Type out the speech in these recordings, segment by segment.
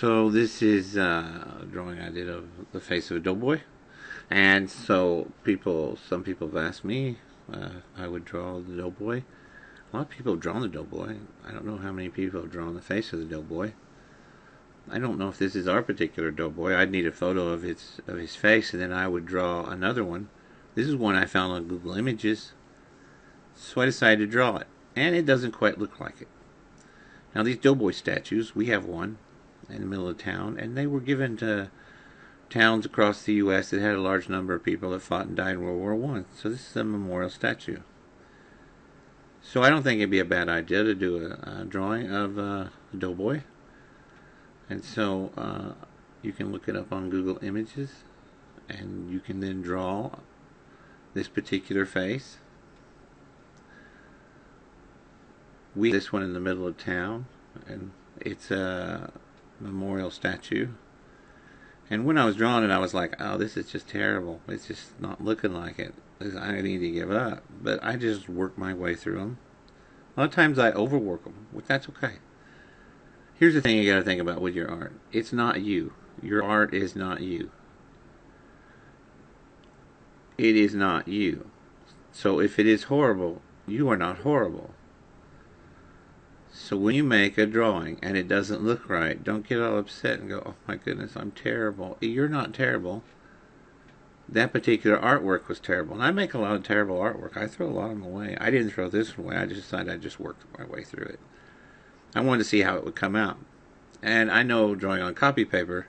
So this is a drawing I did of the face of a doughboy, and so some people have asked me I would draw the doughboy. A lot of people have drawn the doughboy. I don't know how many people have drawn the face of the doughboy. I don't know if this is our particular doughboy. I'd need a photo of his face, and then I would draw another one. This is one I found on Google Images, so I decided to draw it, and it doesn't quite look like it. Now these doughboy statues, we have one in the middle of town, and they were given to towns across the U.S. that had a large number of people that fought and died in World War I. So this is a memorial statue. So I don't think it'd be a bad idea to do a drawing of a doughboy. And so you can look it up on Google Images, and you can then draw this particular face. We have this one in the middle of town, and it's a memorial statue. And when I was drawing it, I was like, oh, this is just terrible. It's just not looking like it. I need to give up. But I just work my way through them. A lot of times I overwork them, which that's okay. Here's the thing you got to think about with your art. It's not you. Your art is not you. It is not you. So if it is horrible, you are not horrible. So when you make a drawing and it doesn't look right, don't get all upset and go, oh my goodness, I'm terrible. You're not terrible. That particular artwork was terrible. And I make a lot of terrible artwork. I throw a lot of them away. I didn't throw this one away. I just decided I just worked my way through it. I wanted to see how it would come out. And I know drawing on copy paper,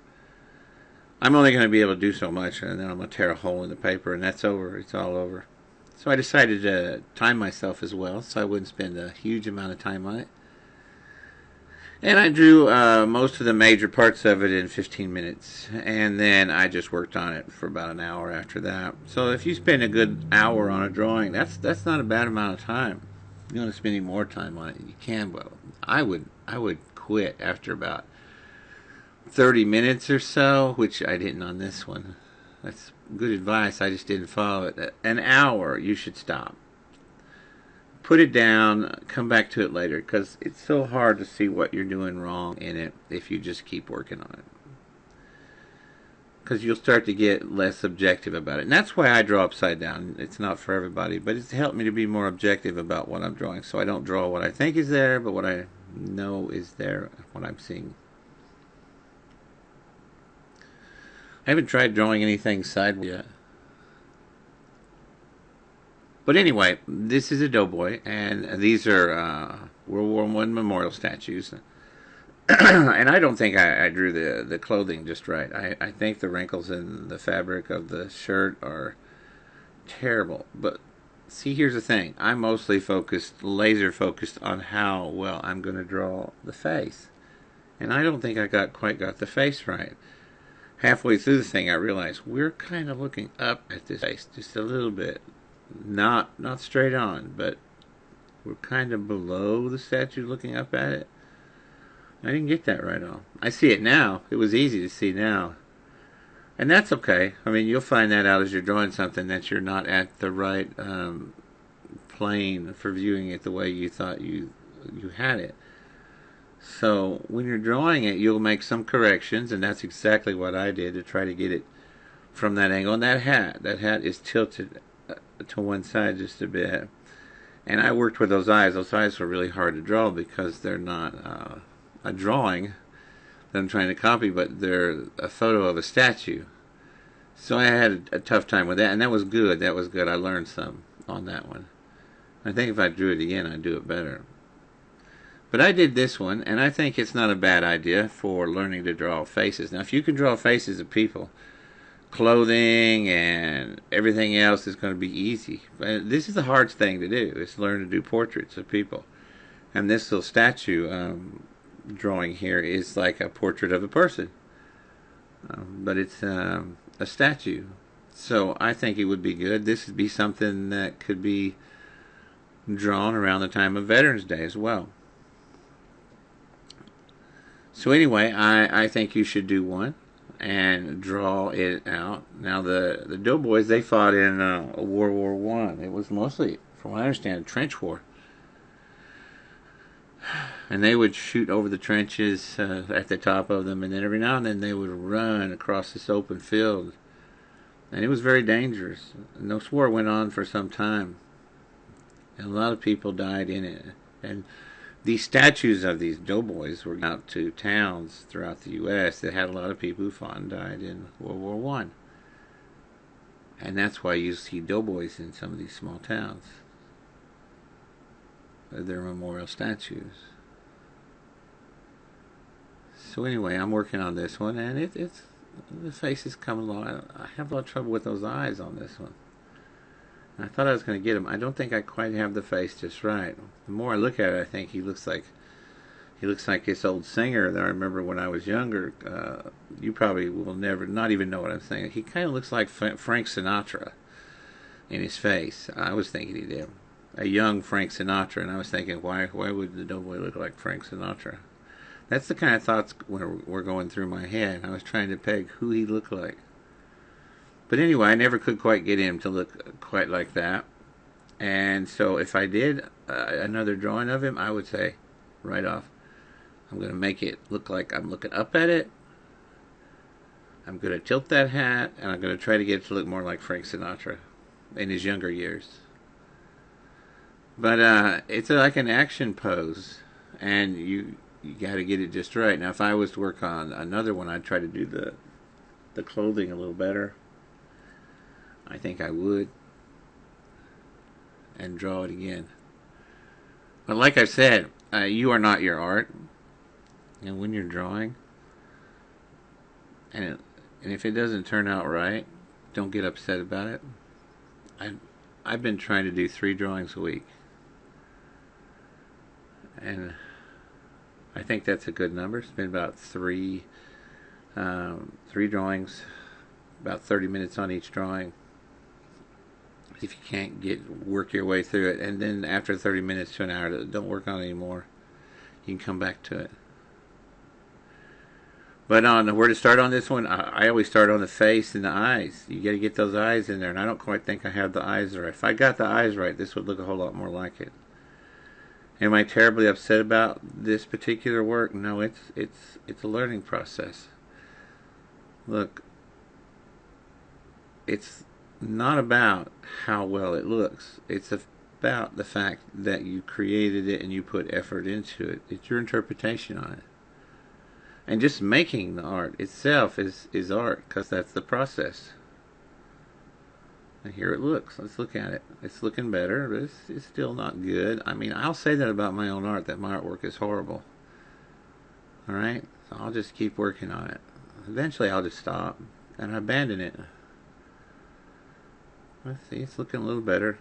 I'm only going to be able to do so much, and then I'm going to tear a hole in the paper, and that's over. It's all over. So I decided to time myself as well, so I wouldn't spend a huge amount of time on it. And I drew most of the major parts of it in 15 minutes. And then I just worked on it for about an hour after that. So if you spend a good hour on a drawing, that's not a bad amount of time. If you want to spend any more time on it, you can. But I would quit after about 30 minutes or so, which I didn't on this one. That's good advice. I just didn't follow it. An hour, you should stop. Put it down, come back to it later, because it's so hard to see what you're doing wrong in it if you just keep working on it. Because you'll start to get less objective about it. And that's why I draw upside down. It's not for everybody, but it's helped me to be more objective about what I'm drawing. So I don't draw what I think is there, but what I know is there, what I'm seeing. I haven't tried drawing anything sideways yet. But anyway, this is a doughboy, and these are World War I memorial statues. And I don't think I drew the clothing just right. I think the wrinkles in the fabric of the shirt are terrible. But see, here's the thing. I'm mostly laser focused on how well I'm going to draw the face. And I don't think I quite got the face right. Halfway through the thing, I realized we're kind of looking up at this face just a little bit. Not straight on, but we're kind of below the statue looking up at it. I didn't get that right on. I see it now. It was easy to see now. And that's okay. I mean, you'll find that out as you're drawing something that you're not at the right plane for viewing it the way you thought you had it. So when you're drawing it, you'll make some corrections, and that's exactly what I did to try to get it from that angle. And that hat is tilted to one side just a bit, and I worked with those eyes. Those eyes were really hard to draw because they're not a drawing that I'm trying to copy, but they're a photo of a statue. So I had a tough time with that, and that was good. I learned some on that one. I think if I drew it again, I'd do it better. But I did this one, and I think it's not a bad idea for learning to draw faces. Now, if you can draw faces of people, clothing and everything else is going to be easy. But this is the hardest thing to do, is learn to do portraits of people. And this little statue drawing here is like a portrait of a person. But it's a statue. So I think it would be good. This would be something that could be drawn around the time of Veterans Day as well. So anyway, I think you should do one and draw it out. Now the doughboys, they fought in World War I. It was mostly, from what I understand, a trench war. And they would shoot over the trenches at the top of them, and then every now and then they would run across this open field. And it was very dangerous. And this war went on for some time. And a lot of people died in it. And these statues of these doughboys were out to towns throughout the U.S. that had a lot of people who fought and died in World War One. And that's why you see doughboys in some of these small towns. They're memorial statues. So anyway, I'm working on this one, and it's the face is coming along. I have a lot of trouble with those eyes on this one. And I thought I was going to get him. I don't think I quite have the face just right. The more I look at it, I think he looks like this old singer that I remember when I was younger. You probably will never, not even know what I'm saying. He kind of looks like Frank Sinatra in his face. I was thinking he did. A young Frank Sinatra, and I was thinking, why would the doughboy look like Frank Sinatra? That's the kind of thoughts were going through my head. I was trying to peg who he looked like. But anyway, I never could quite get him to look quite like that. And so if I did another drawing of him, I would say, right off, I'm going to make it look like I'm looking up at it. I'm going to tilt that hat, and I'm going to try to get it to look more like Frank Sinatra in his younger years. But it's like an action pose, and you got to get it just right. Now, if I was to work on another one, I'd try to do the clothing a little better. I think I would. And draw it again. But like I said, you are not your art. And when you're drawing, and if it doesn't turn out right, don't get upset about it. I've been trying to do 3 drawings a week. And I think that's a good number. It's been about three drawings, about 30 minutes on each drawing. If you can't work your way through it, and then after 30 minutes to an hour, don't work on it anymore. You can come back to it. But on where to start on this one, I always start on the face and the eyes. You got to get those eyes in there, and I don't quite think I have the eyes right. If I got the eyes right, this would look a whole lot more like it. Am I terribly upset about this particular work? No, it's a learning process. Look, it's not about how well it looks. It's about the fact that you created it and you put effort into it. It's your interpretation on it. And just making the art itself is art, because that's the process. And here it looks. Let's look at it. It's looking better, but it's still not good. I mean, I'll say that about my own art, that my artwork is horrible. Alright? So I'll just keep working on it. Eventually I'll just stop and abandon it. Let's see, it's looking a little better.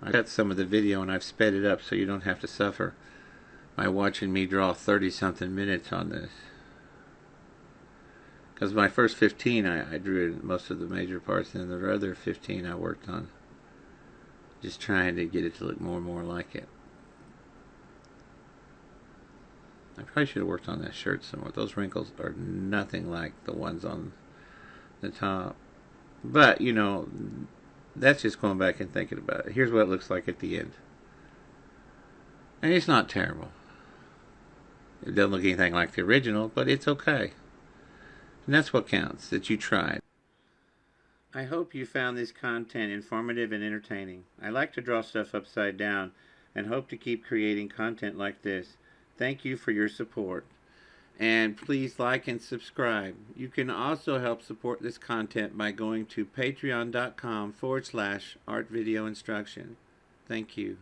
I got some of the video and I've sped it up so you don't have to suffer by watching me draw 30-something minutes on this. Because my first 15 I drew most of the major parts, and the other 15 I worked on just trying to get it to look more and more like it. I probably should have worked on that shirt some more. Those wrinkles are nothing like the ones on the top. But, you know, that's just going back and thinking about it. Here's what it looks like at the end. And it's not terrible. It doesn't look anything like the original, but it's okay. And that's what counts, that you tried. I hope you found this content informative and entertaining. I like to draw stuff upside down and hope to keep creating content like this. Thank you for your support. And please like and subscribe. You can also help support this content by going to patreon.com/artvideoinstruction. Thank you.